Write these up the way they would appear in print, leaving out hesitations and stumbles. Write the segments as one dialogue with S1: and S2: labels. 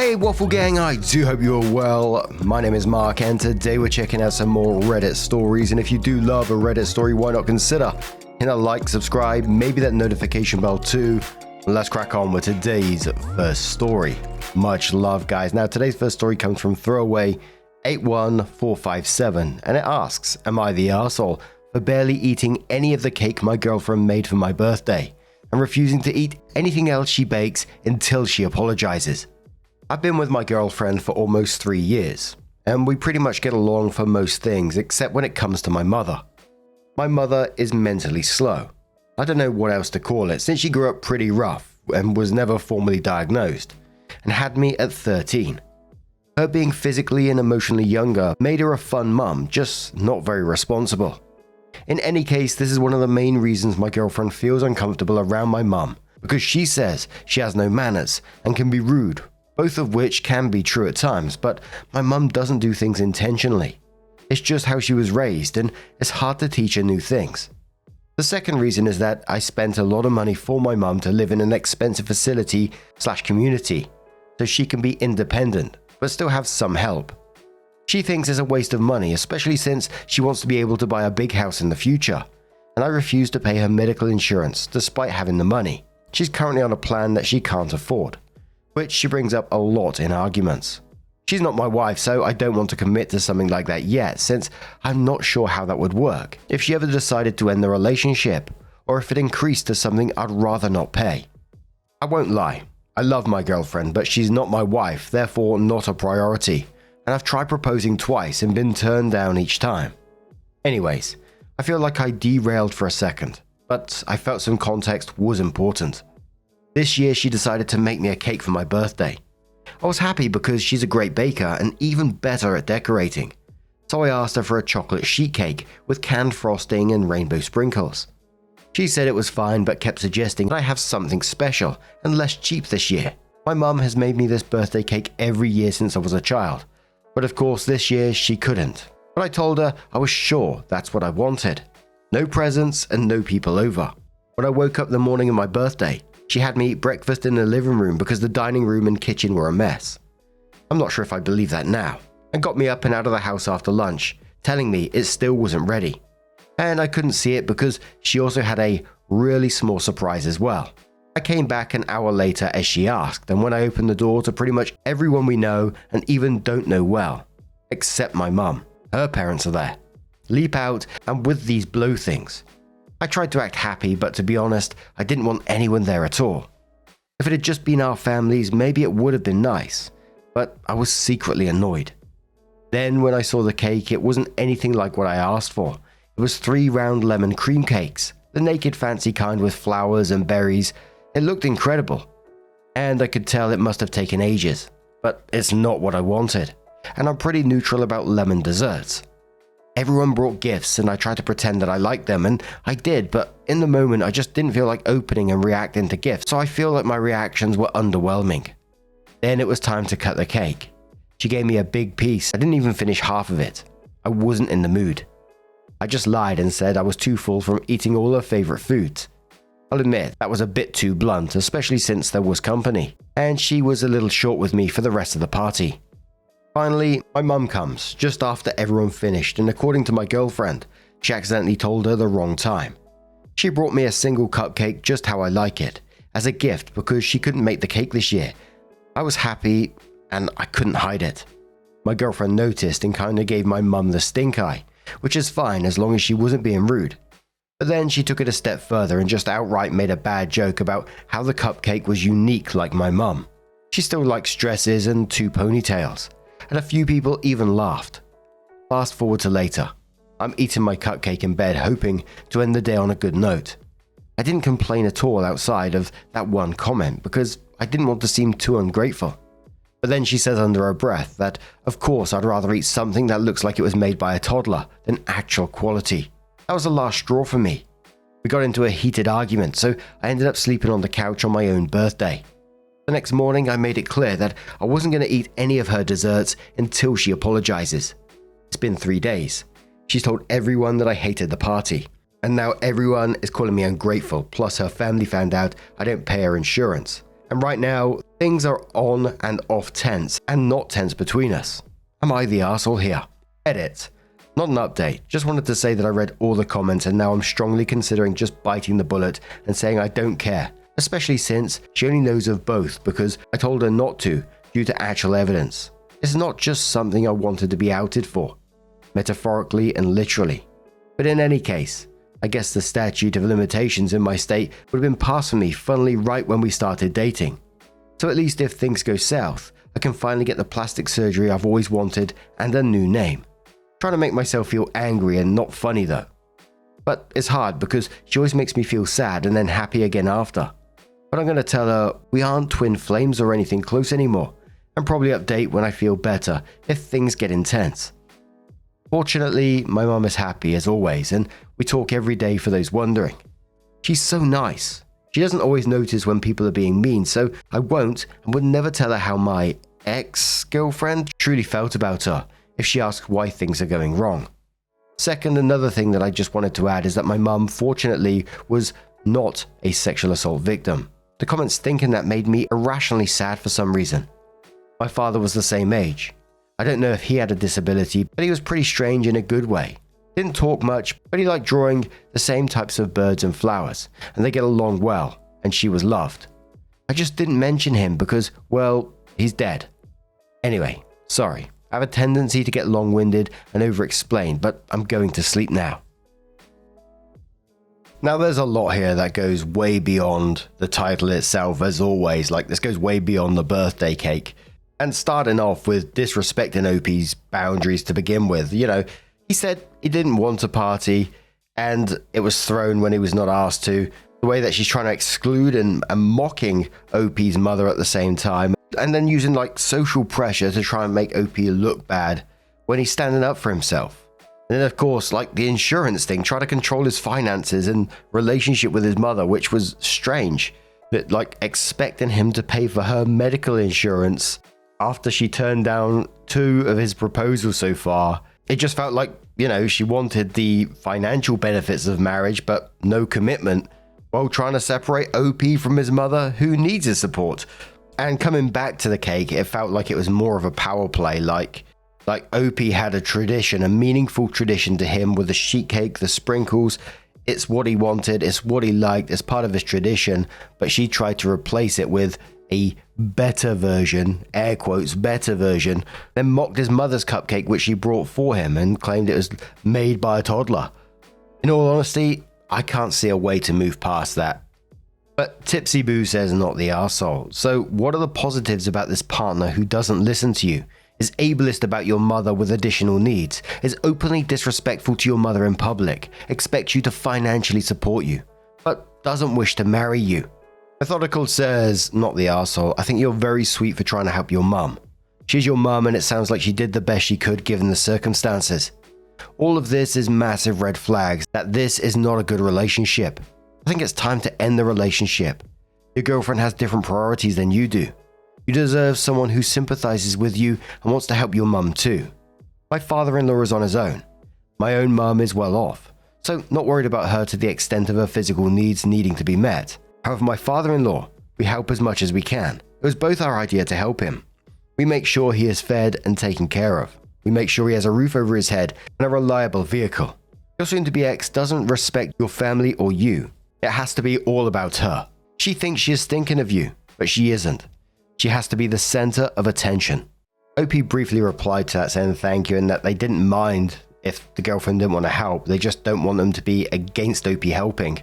S1: Hey Waffle Gang, I do hope you're well. My name is Mark and today we're checking out some more Reddit stories, and if you do love a Reddit story, why not consider hitting a like, subscribe, maybe that notification bell too. Let's crack on with today's first story. Much love guys. Now today's first story comes from Throwaway 81457 and it asks, am I the arsehole for barely eating any of the cake my girlfriend made for my birthday and refusing to eat anything else she bakes until she apologizes? I've been with my girlfriend for almost 3 years, and we pretty much get along for most things except when it comes to my mother. My mother is mentally slow. I don't know what else to call it, since she grew up pretty rough and was never formally diagnosed, and had me at 13. Her being physically and emotionally younger made her a fun mum, just not very responsible. In any case, this is one of the main reasons my girlfriend feels uncomfortable around my mum, because she says she has no manners and can be rude. Both of which can be true at times, but my mum doesn't do things intentionally. It's just how she was raised, and it's hard to teach her new things. The second reason is that I spent a lot of money for my mum to live in an expensive facility/community, so she can be independent, but still have some help. She thinks it's a waste of money, especially since she wants to be able to buy a big house in the future, and I refuse to pay her medical insurance despite having the money. She's currently on a plan that she can't afford, which she brings up a lot in arguments. She's not my wife, so I don't want to commit to something like that yet, since I'm not sure how that would work, if she ever decided to end the relationship, or if it increased to something I'd rather not pay. I won't lie, I love my girlfriend, but she's not my wife, therefore not a priority, and I've tried proposing twice and been turned down each time. Anyways, I feel like I derailed for a second, but I felt some context was important. This year she decided to make me a cake for my birthday. I was happy because she's a great baker and even better at decorating. So I asked her for a chocolate sheet cake with canned frosting and rainbow sprinkles. She said it was fine but kept suggesting that I have something special and less cheap this year. My mum has made me this birthday cake every year since I was a child, but of course this year she couldn't. But I told her I was sure that's what I wanted. No presents and no people over. When I woke up the morning of my birthday, she had me eat breakfast in the living room because the dining room and kitchen were a mess. I'm not sure if I believe that now, and got me up and out of the house after lunch, telling me it still wasn't ready. And I couldn't see it because she also had a really small surprise as well. I came back an hour later as she asked, and when I opened the door to pretty much everyone we know and even don't know well, except my mum, her parents are there, leap out and with these blow things. I tried to act happy, but to be honest, I didn't want anyone there at all. If it had just been our families, maybe it would have been nice, but I was secretly annoyed. Then when I saw the cake, it wasn't anything like what I asked for. It was 3 round lemon cream cakes, the naked fancy kind with flowers and berries. It looked incredible, and I could tell it must have taken ages, but it's not what I wanted, and I'm pretty neutral about lemon desserts. Everyone brought gifts and I tried to pretend that I liked them, and I did, but in the moment I just didn't feel like opening and reacting to gifts, so I feel like my reactions were underwhelming. Then it was time to cut the cake. She gave me a big piece. I didn't even finish half of it. I wasn't in the mood. I just lied and said I was too full from eating all her favorite foods. I'll admit that was a bit too blunt, especially since there was company, and she was a little short with me for the rest of the party. Finally, my mum comes, just after everyone finished, and according to my girlfriend, she accidentally told her the wrong time. She brought me a single cupcake just how I like it, as a gift because she couldn't make the cake this year. I was happy, and I couldn't hide it. My girlfriend noticed and kinda gave my mum the stink eye, which is fine as long as she wasn't being rude. But then she took it a step further and just outright made a bad joke about how the cupcake was unique like my mum. She still likes dresses and 2 ponytails. And a few people even laughed. Fast forward to later. I'm eating my cupcake in bed, hoping to end the day on a good note. I didn't complain at all outside of that one comment because I didn't want to seem too ungrateful. But then she says under her breath that, of course, I'd rather eat something that looks like it was made by a toddler than actual quality. That was the last straw for me. We got into a heated argument, so I ended up sleeping on the couch on my own birthday. The next morning, I made it clear that I wasn't going to eat any of her desserts until she apologizes. It's been 3 days. She's told everyone that I hated the party, and now everyone is calling me ungrateful, plus her family found out I don't pay her insurance, And right now, things are on and off tense, and not tense between us. Am I the arsehole here? Edit. Not an update, just wanted to say that I read all the comments and now I'm strongly considering just biting the bullet and saying I don't care, especially since she only knows of both because I told her not to due to actual evidence. It's not just something I wanted to be outed for, metaphorically and literally. But in any case, I guess the statute of limitations in my state would have been passed for me funnily right when we started dating. So at least if things go south, I can finally get the plastic surgery I've always wanted and a new name. Trying to make myself feel angry and not funny though. But it's hard because she always makes me feel sad and then happy again after. But I'm going to tell her we aren't twin flames or anything close anymore, and probably update when I feel better if things get intense. Fortunately, my mum is happy as always, and we talk every day for those wondering. She's so nice. She doesn't always notice when people are being mean, so I won't and would never tell her how my ex-girlfriend truly felt about her if she asks why things are going wrong. Second, another thing that I just wanted to add is that my mum, fortunately, was not a sexual assault victim. The comments thinking that made me irrationally sad for some reason. My father was the same age. I don't know if he had a disability, but he was pretty strange in a good way. Didn't talk much, but he liked drawing the same types of birds and flowers, and they get along well, and she was loved. I just didn't mention him because, well, he's dead. Anyway, sorry. I have a tendency to get long-winded and over-explain, but I'm going to sleep now. Now there's a lot here that goes way beyond the title itself as always, like this goes way beyond the birthday cake. And starting off with disrespecting OP's boundaries to begin with, he said he didn't want a party and it was thrown when he was not asked to. The way that she's trying to exclude and mocking OP's mother at the same time. And then using social pressure to try and make OP look bad when he's standing up for himself. And then of course, the insurance thing, try to control his finances and relationship with his mother, which was strange. That expecting him to pay for her medical insurance after she turned down 2 of his proposals so far. It just felt like, she wanted the financial benefits of marriage, but no commitment, while trying to separate OP from his mother, who needs his support. And coming back to the cake, it felt like it was more of a power play, like OP had a tradition, a meaningful tradition to him with the sheet cake, the sprinkles. It's what he wanted, it's what he liked, it's part of his tradition, but she tried to replace it with a better version, air quotes, better version, then mocked his mother's cupcake which she brought for him and claimed it was made by a toddler. In all honesty, I can't see a way to move past that. But Tipsy Boo says not the arsehole. So what are the positives about this partner who doesn't listen to you, is ableist about your mother with additional needs, is openly disrespectful to your mother in public, expects you to financially support you, but doesn't wish to marry you? Methodical says, not the arsehole, I think you're very sweet for trying to help your mum. She's your mum and it sounds like she did the best she could given the circumstances. All of this is massive red flags that this is not a good relationship. I think it's time to end the relationship. Your girlfriend has different priorities than you do. You deserve someone who sympathizes with you and wants to help your mum too. My father-in-law is on his own. My own mum is well off, so not worried about her to the extent of her physical needs needing to be met. However, my father-in-law, we help as much as we can. It was both our idea to help him. We make sure he is fed and taken care of. We make sure he has a roof over his head and a reliable vehicle. Your soon-to-be ex doesn't respect your family or you. It has to be all about her. She thinks she is thinking of you, but she isn't. She has to be the center of attention. OP briefly replied to that saying thank you and that they didn't mind if the girlfriend didn't want to help. They just don't want them to be against OP helping.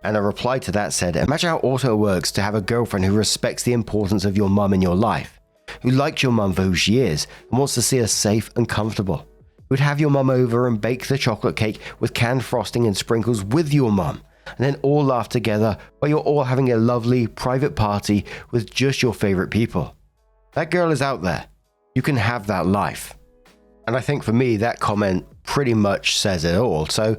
S1: And a reply to that said, imagine how awesome it works to have a girlfriend who respects the importance of your mum in your life, who likes your mum for who she is and wants to see her safe and comfortable, who would have your mum over and bake the chocolate cake with canned frosting and sprinkles with your mum, and then all laugh together while you're all having a lovely private party with just your favorite people. That girl is out there. You can have that life. And I think for me, that comment pretty much says it all. So,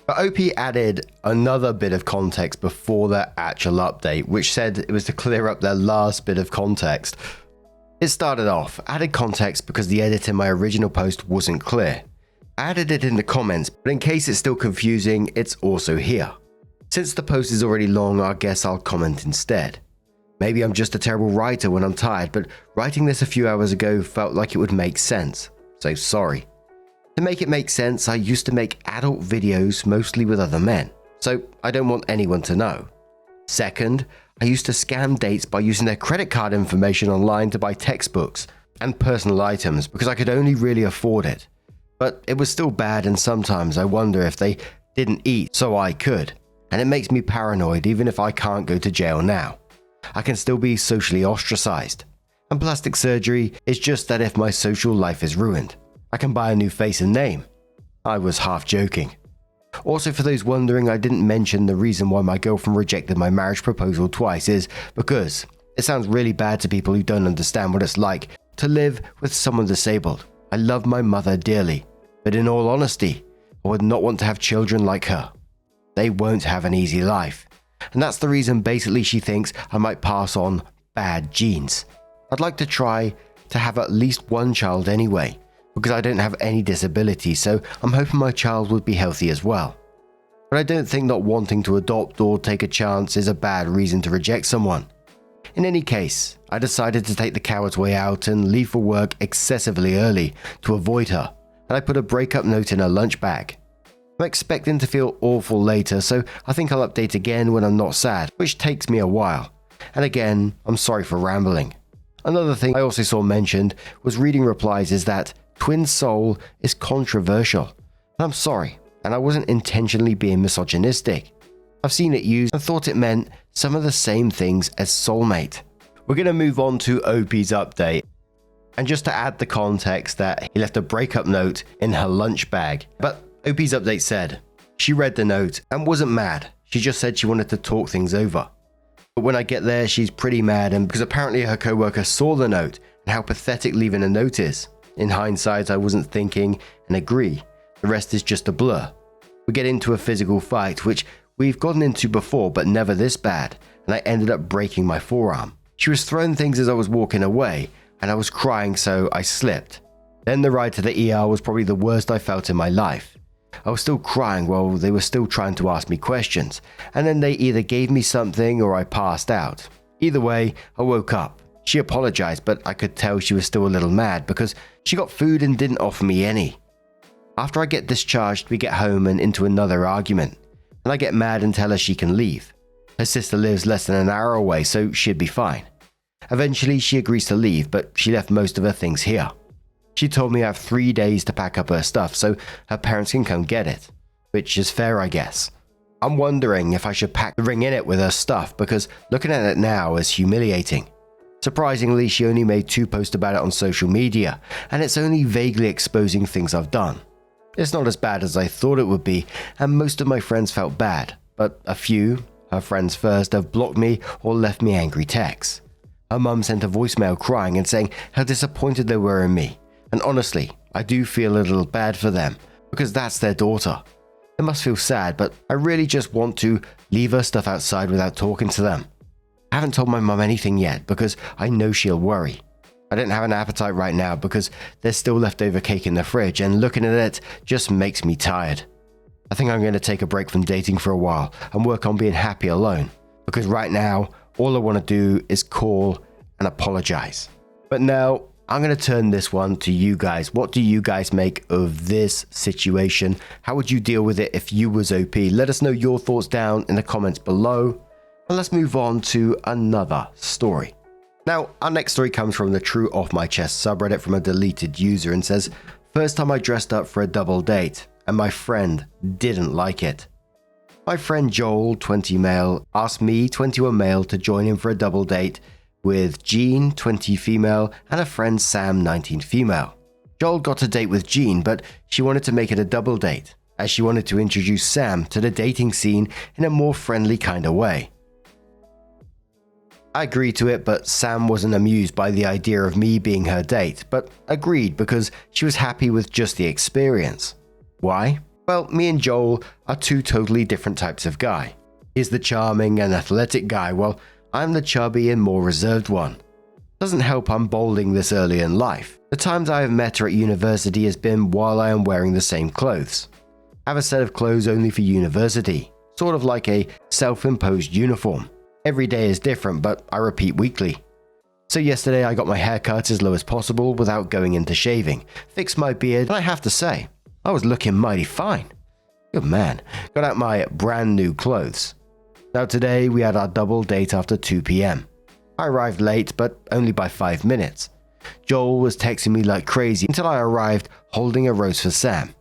S1: but OP added another bit of context before the actual update, which said it was to clear up their last bit of context. It started off, added context because the edit in my original post wasn't clear. I added it in the comments, but in case it's still confusing, it's also here. Since the post is already long, I guess I'll comment instead. Maybe I'm just a terrible writer when I'm tired, but writing this a few hours ago felt like it would make sense. So sorry. To make it make sense, I used to make adult videos mostly with other men, so I don't want anyone to know. Second, I used to scam dates by using their credit card information online to buy textbooks and personal items because I could only really afford it. But it was still bad, and sometimes I wonder if they didn't eat so I could, and it makes me paranoid even if I can't go to jail now. I can still be socially ostracized. And plastic surgery is just that if my social life is ruined, I can buy a new face and name. I was half joking. Also, for those wondering, I didn't mention the reason why my girlfriend rejected my marriage proposal twice is because it sounds really bad to people who don't understand what it's like to live with someone disabled. I love my mother dearly, but in all honesty, I would not want to have children like her. They won't have an easy life. And that's the reason basically she thinks I might pass on bad genes. I'd like to try to have at least one child anyway, because I don't have any disability, so I'm hoping my child would be healthy as well. But I don't think not wanting to adopt or take a chance is a bad reason to reject someone. In any case, I decided to take the coward's way out and leave for work excessively early to avoid her, and I put a breakup note in her lunch bag. I'm expecting to feel awful later, so I think I'll update again when I'm not sad, which takes me a while. And again, I'm sorry for rambling. Another thing I also saw mentioned was reading replies is that twin soul is controversial. And I'm sorry, and I wasn't intentionally being misogynistic. I've seen it used and thought it meant some of the same things as soulmate. We're going to move on to OP's update. And just to add the context that he left a breakup note in her lunch bag. But OP's update said, she read the note and wasn't mad. She just said she wanted to talk things over. But when I get there, she's pretty mad, and because apparently her coworker saw the note and how pathetic leaving a note is. In hindsight, I wasn't thinking and agree. The rest is just a blur. We get into a physical fight, which we've gotten into before, but never this bad, and I ended up breaking my forearm. She was throwing things as I was walking away, and I was crying, so I slipped. Then the ride to the ER was probably the worst I felt in my life. I was still crying while they were still trying to ask me questions, and then they either gave me something or I passed out. Either way, I woke up. She apologized, but I could tell she was still a little mad because she got food and didn't offer me any. After I get discharged, we get home and into another argument, and I get mad and tell her she can leave. Her sister lives less than an hour away, so she'd be fine. Eventually, she agrees to leave, but she left most of her things here. She told me I have 3 days to pack up her stuff so her parents can come get it, which is fair, I guess. I'm wondering if I should pack the ring in it with her stuff because looking at it now is humiliating. Surprisingly, she only made 2 posts about it on social media, and it's only vaguely exposing things I've done. It's not as bad as I thought it would be, and most of my friends felt bad, but a few, her friends first, have blocked me or left me angry texts. Her mum sent a voicemail crying and saying how disappointed they were in me, and honestly, I do feel a little bad for them, because that's their daughter. It must feel sad, but I really just want to leave her stuff outside without talking to them. I haven't told my mum anything yet because I know she'll worry. I don't have an appetite right now because there's still leftover cake in the fridge, and looking at it just makes me tired. I think I'm going to take a break from dating for a while and work on being happy alone, because right now, all I want to do is call and apologize. But now, I'm going to turn this one to you guys. What do you guys make of this situation? How would you deal with it if you was OP? Let us know your thoughts down in the comments below. And let's move on to another story. Now, our next story comes from the True Off My Chest subreddit from a deleted user and says, first time I dressed up for a double date and my friend didn't like it. My friend Joel, 20 male, asked me, 21 male, to join him for a double date with Jean, 20 female, and a friend Sam, 19 female. Joel got a date with Jean, but she wanted to make it a double date, as she wanted to introduce Sam to the dating scene in a more friendly kind of way. I agreed to it, but Sam wasn't amused by the idea of me being her date, but agreed because she was happy with just the experience. Why? Well, me and Joel are 2 totally different types of guy. He's the charming and athletic guy, while I'm the chubby and more reserved one. Doesn't help I'm balding this early in life. The times I have met her at university has been while I am wearing the same clothes. I have a set of clothes only for university, sort of like a self-imposed uniform. Every day is different, but I repeat weekly. So yesterday I got my hair cut as low as possible without going into shaving, fixed my beard, and I have to say, I was looking mighty fine. Good man. Got out my brand new clothes. Now today we had our double date after 2 p.m. I arrived late, but only by 5 minutes. Joel was texting me like crazy until I arrived holding a rose for Sam.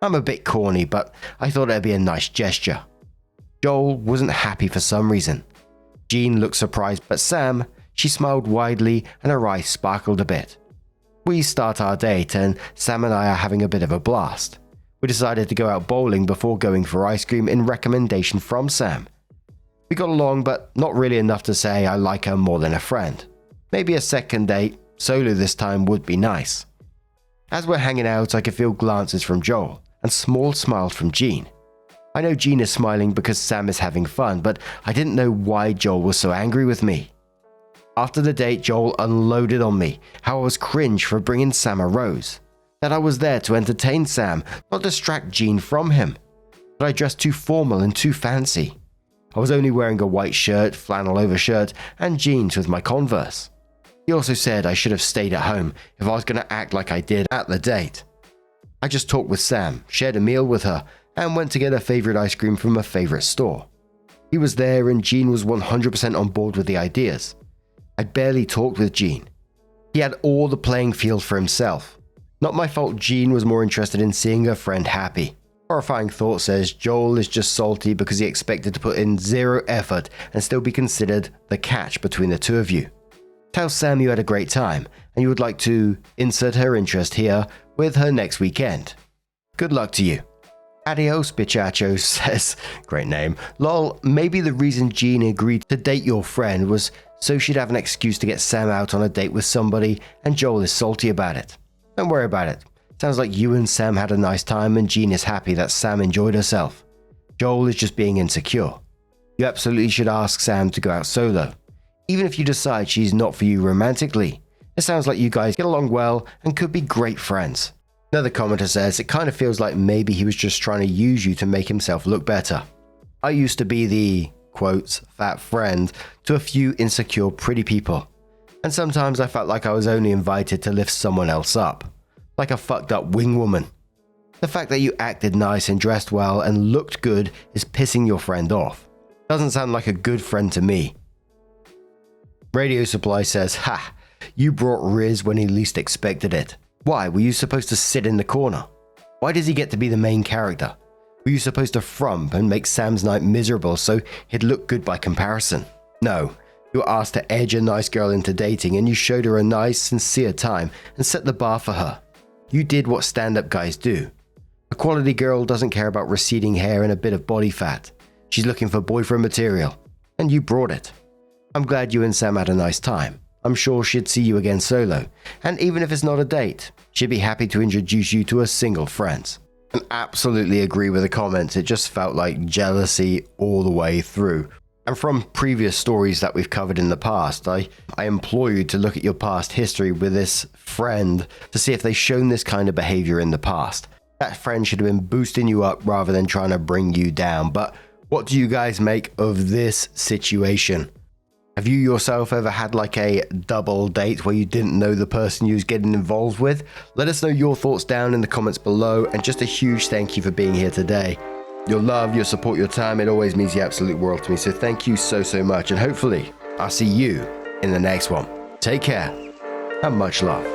S1: I'm a bit corny, but I thought it'd be a nice gesture. Joel wasn't happy for some reason. Jean looked surprised, but Sam, she smiled widely and her eyes sparkled a bit. We start our date and Sam and I are having a bit of a blast. We decided to go out bowling before going for ice cream in recommendation from Sam. We got along, but not really enough to say I like her more than a friend. Maybe a second date, solo this time, would be nice. As we're hanging out, I could feel glances from Joel and small smiles from Jean. I know Jean is smiling because Sam is having fun, but I didn't know why Joel was so angry with me. After the date, Joel unloaded on me how I was cringe for bringing Sam a rose. That I was there to entertain Sam, not distract Jean from him. That I dressed too formal and too fancy. I was only wearing a white shirt, flannel overshirt, and jeans with my Converse. He also said I should have stayed at home if I was going to act like I did at the date. I just talked with Sam, shared a meal with her, and went to get her favorite ice cream from her favorite store. He was there and Jean was 100% on board with the ideas. I barely talked with Jean. He had all the playing field for himself. Not my fault Jean was more interested in seeing her friend happy. Horrifying thought says Joel is just salty because he expected to put in zero effort and still be considered the catch between the two of you. Tell Sam you had a great time and you would like to insert her interest here with her next weekend. Good luck to you. Adios Bichacho says, great name, lol, maybe the reason Jean agreed to date your friend was so she'd have an excuse to get Sam out on a date with somebody and Joel is salty about it. Don't worry about it. Sounds like you and Sam had a nice time and Jean is happy that Sam enjoyed herself. Joel is just being insecure. You absolutely should ask Sam to go out solo. Even if you decide she's not for you romantically. It sounds like you guys get along well and could be great friends. Another commenter says it kind of feels like maybe he was just trying to use you to make himself look better. I used to be the, quotes, fat friend to a few insecure pretty people. And sometimes I felt like I was only invited to lift someone else up. Like a fucked up wing woman. The fact that you acted nice and dressed well and looked good is pissing your friend off. Doesn't sound like a good friend to me. Radio Supply says, ha, you brought Riz when he least expected it. Why, were you supposed to sit in the corner? Why does he get to be the main character? Were you supposed to frump and make Sam's night miserable so he'd look good by comparison? No, you were asked to edge a nice girl into dating and you showed her a nice, sincere time and set the bar for her. You did what stand-up guys do. A quality girl doesn't care about receding hair and a bit of body fat. She's looking for boyfriend material. And you brought it. I'm glad you and Sam had a nice time. I'm sure she'd see you again solo. And even if it's not a date, she'd be happy to introduce you to her single friends. And absolutely agree with the comments. It just felt like jealousy all the way through. And from previous stories that we've covered in the past, I implore you to look at your past history with this friend to see if they've shown this kind of behavior in the past. That friend should have been boosting you up rather than trying to bring you down. But what do you guys make of this situation? Have you yourself ever had like a double date where you didn't know the person you was getting involved with? Let us know your thoughts down in the comments below, and just a huge thank you for being here today. Your love, your support, your time, it always means the absolute world to me. So thank you so much, and hopefully I'll see you in the next one. Take care and much love.